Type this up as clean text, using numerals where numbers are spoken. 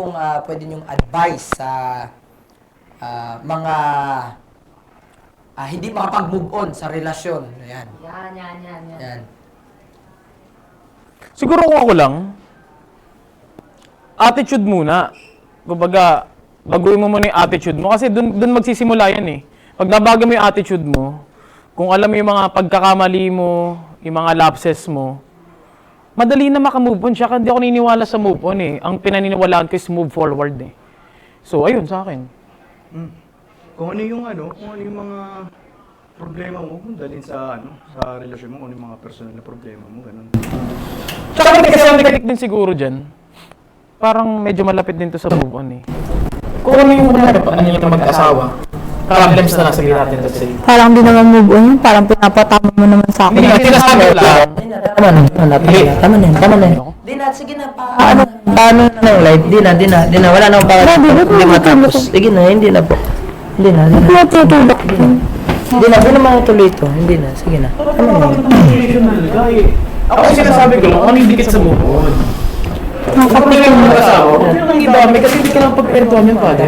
pong pwede niyong advice sa mga hindi makapag-move on sa relasyon? Ayan. Yan. Siguro kung ako lang, attitude muna. Kumbaga, baguhin mo muna yung attitude mo kasi dun magsisimula yan eh. Pag nabago mo yung attitude mo, kung alam mo yung mga pagkakamali mo, yung mga lapses mo, madali na makamove on siya. Hindi ako niniwala sa move on eh. Ang pinaniniwalaan ko is move forward eh. So, ayun sa akin. Kung ano yung mga problema mo, kung dalhin sa relasyon mo, kung ano yung mga personal na problema mo, ganun. Tsaka kasi ang dikit din siguro dyan, parang medyo malapit din to sa move on eh. Kung ano yung yung mag-asawa, problems na lang sabihin natin kasi. Parang di naman move on yun. Parang pinapatama mo naman sa akin. Hindi, sinasabi ko lang. Tama na. Di na, sige na. Paano na lang, live? Di na. Wala na akong pangalan. Hindi matapos. Sige na, hindi na po. Hindi na. Natutulog. Hindi na matuloy ito. Hindi na, sige na. Ako sinasabi ko lang, ano yung dikit sa move on? Kapag hindi ka mag-asawa, huwag mo nang idami kasi hindi ka lang pagkwentuhan yun, father.